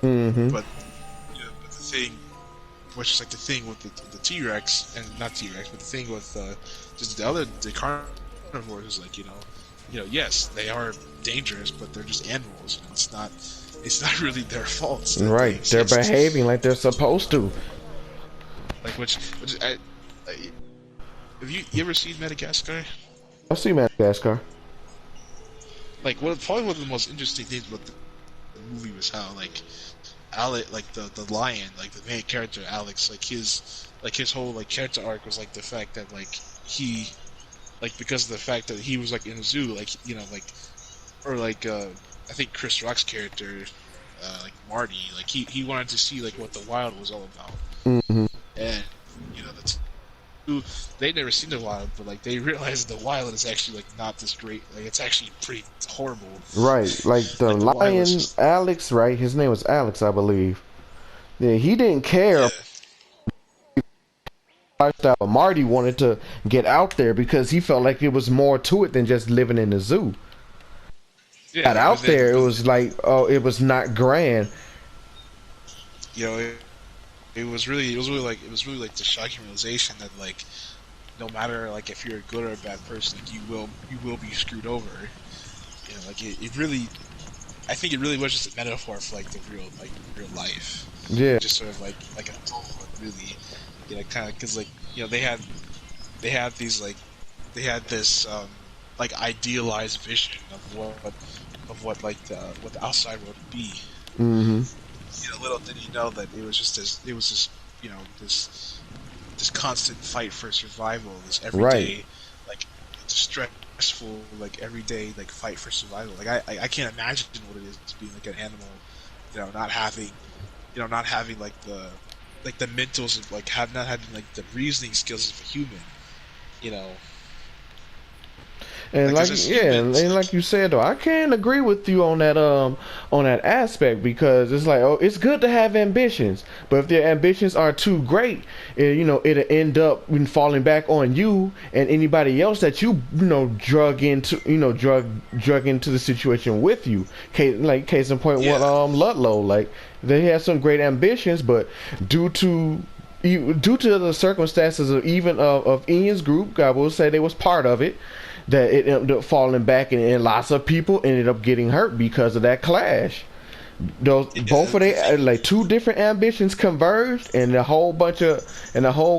Mm-hmm. But the thing, which is the thing with the T-Rex, and not T-Rex, but the thing with just the carnivores is yes, they are dangerous, but they're just animals. It's not really their fault. Right, they're behaving like they're supposed to. Have you ever seen Madagascar? I've seen Madagascar. Probably one of the most interesting things about the movie was how Alex, the lion, the main character Alex, his whole character arc was the fact that he because of the fact that he was in a zoo, I think Chris Rock's character, Marty, he wanted to see what the wild was all about. Mm-hmm. And they'd never seen the wild, but they realized the wild is actually not this great. It's actually pretty horrible. Right, the lion, just... Alex, right? His name was Alex, I believe. Yeah, he didn't care. Yeah. Lifestyle. Marty wanted to get out there because he felt like it was more to it than just living in the zoo. Yeah, out there, it was it was not grand. It was really the shocking realization that no matter if you're a good or a bad person, you will be screwed over. It really, I think it really was just a metaphor for the real life. Yeah. Just sort of like a really, kind of because they had this idealized vision of what the outside world would be. Mm-hmm. Little did he know that it was this constant fight for survival, this everyday stressful everyday fight for survival. I can't imagine what it is to be an animal, not having the mentals of not having the reasoning skills of a human, And like you said though, I can't agree with you on that aspect, because it's it's good to have ambitions, but if their ambitions are too great, it'll end up falling back on you and anybody else that you drug into the situation with you. Case in point, Ludlow, they had some great ambitions, but due to the circumstances of Ian's group, I will say they was part of it. that it ended up falling back, and lots of people ended up getting hurt because of that clash. Those both of they like two different ambitions converged, and a whole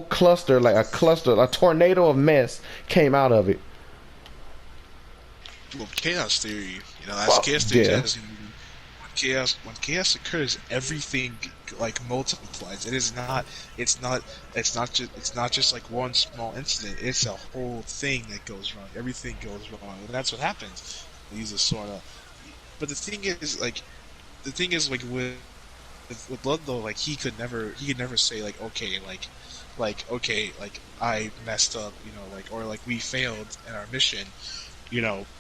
cluster, like a tornado of mess came out of it. Well, chaos theory, that's Well, chaos theory. yeah, When chaos occurs, everything like multiplies. It's not just like one small incident. It's a whole thing that goes wrong. Everything goes wrong, and that's what happens. These are sort of. But the thing is like with Ludlow, like he could never say like okay, okay, like I messed up, like, or like we failed in our mission.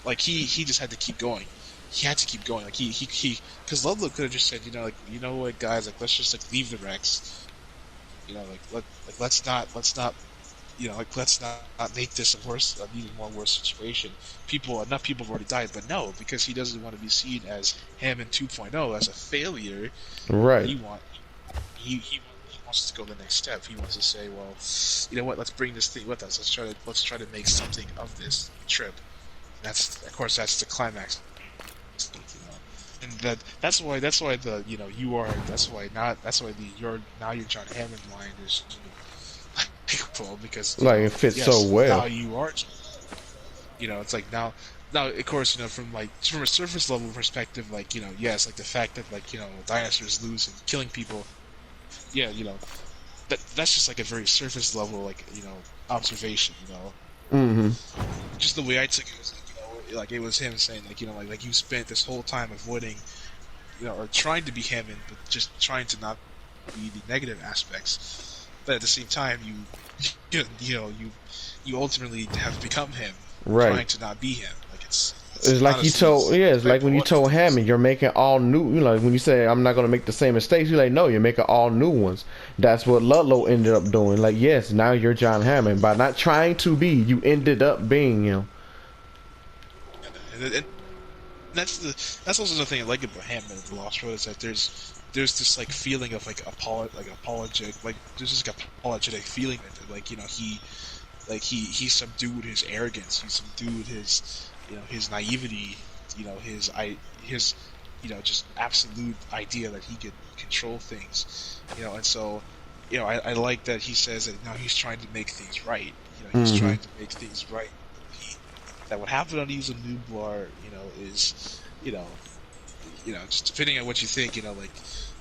Like he just had to keep going. He had to keep going. Like because Ludlow could have just said, like, you know what, guys, like let's just like leave the Rex. Let's not, let's not make this a worse, an even more worse situation. Enough people have already died, but no, because he doesn't want to be seen as Hammond 2.0 as a failure. right. He wants to go the next step. He wants to say, well, you know what, let's bring this thing with us. Let's try to make something of this trip. That's the climax. And that's why the your John Hammond line is well, because Like it fits so well. now you are, it's like now of course, from a surface level perspective, like, yes, like the fact that, like, dinosaurs lose and killing people, yeah, that's just like a very surface level, like, observation, Mm-hmm. just the way I took it was like it was him saying, like, like you spent this whole time avoiding, or trying to be Hammond, but just trying to not be the negative aspects. But at the same time, you ultimately have become him, Right. trying to not be him. Like it's like you told, yeah, it's like when you told Hammond, you're making all new. Like when you say, I'm not gonna make the same mistakes. You're like, no, you're making all new ones. That's what Ludlow ended up doing. Like, yes, now you're John Hammond. By not trying to be, you ended up being him. And that's also the thing I like about Hammond of the Lost Road, is that there's this like feeling of like apologetic, like there's this like apologetic feeling that, like, he subdued his arrogance, he subdued his his naivety, his just absolute idea that he could control things, and so I like that he says that now he's trying to make things right, he's Mm-hmm. trying to make things right. That what happened on Isla Nublar, is, just depending on what you think, like,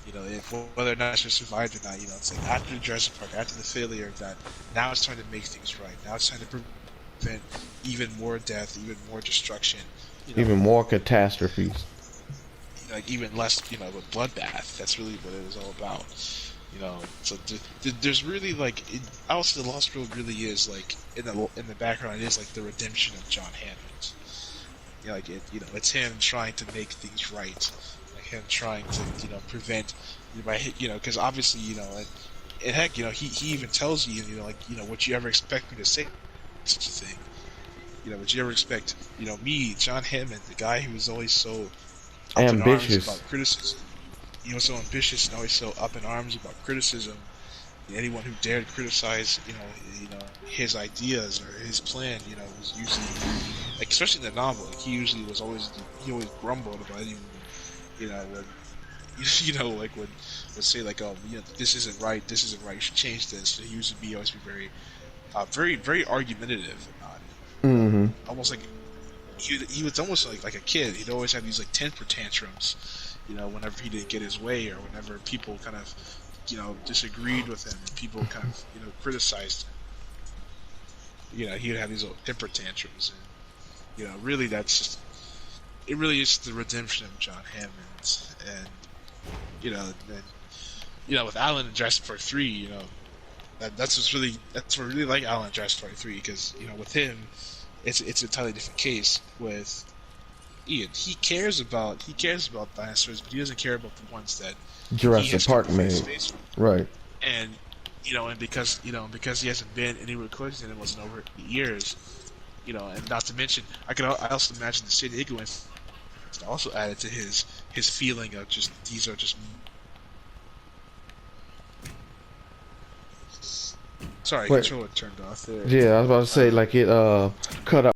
if whether or not she survived or not, it's like after Jurassic Park, after the failure, that now it's time to make things right. Now it's time to prevent even more death, even more destruction, Even more catastrophes. like even less, with bloodbath. That's really what it is all about. So there's really like, I would say the Lost Road really is like in the background. It is like the redemption of John Hammond. Like it's him trying to make things right, like him trying to prevent, because obviously and heck, he even tells you, would you ever expect me to say such a thing? Would you ever expect me, John Hammond, the guy who was always so up in arms Ambitious. about criticism. He was so ambitious and always so up in arms about criticism. Anyone who dared criticize, his ideas or his plan, was usually, like, especially in the novel, like, he always grumbled about anyone, when, like when say like, oh, this isn't right, you should change this. So he used to always be very, very argumentative about it. Mm-hmm. Almost like he was almost like a kid. He'd always have these like temper tantrums, whenever he didn't get his way, or whenever people kind of, disagreed with him and people kind of, criticized him. He would have these little temper tantrums, and really it really is the redemption of John Hammond, and with Alan and Jurassic Park 3, that's what I really like Alan and Jurassic Park 3, because with him, it's an entirely different case. With Ian, he cares about dinosaurs, but he doesn't care about the ones that he has Jurassic Park come made. face. Right. And and because he hasn't been anywhere close to them in over years, and not to mention, I also imagine the San Diego incident also added to his feeling of just, these are just. Sorry, Wait. controller turned off there. Yeah, I was about to say, like, it cut out.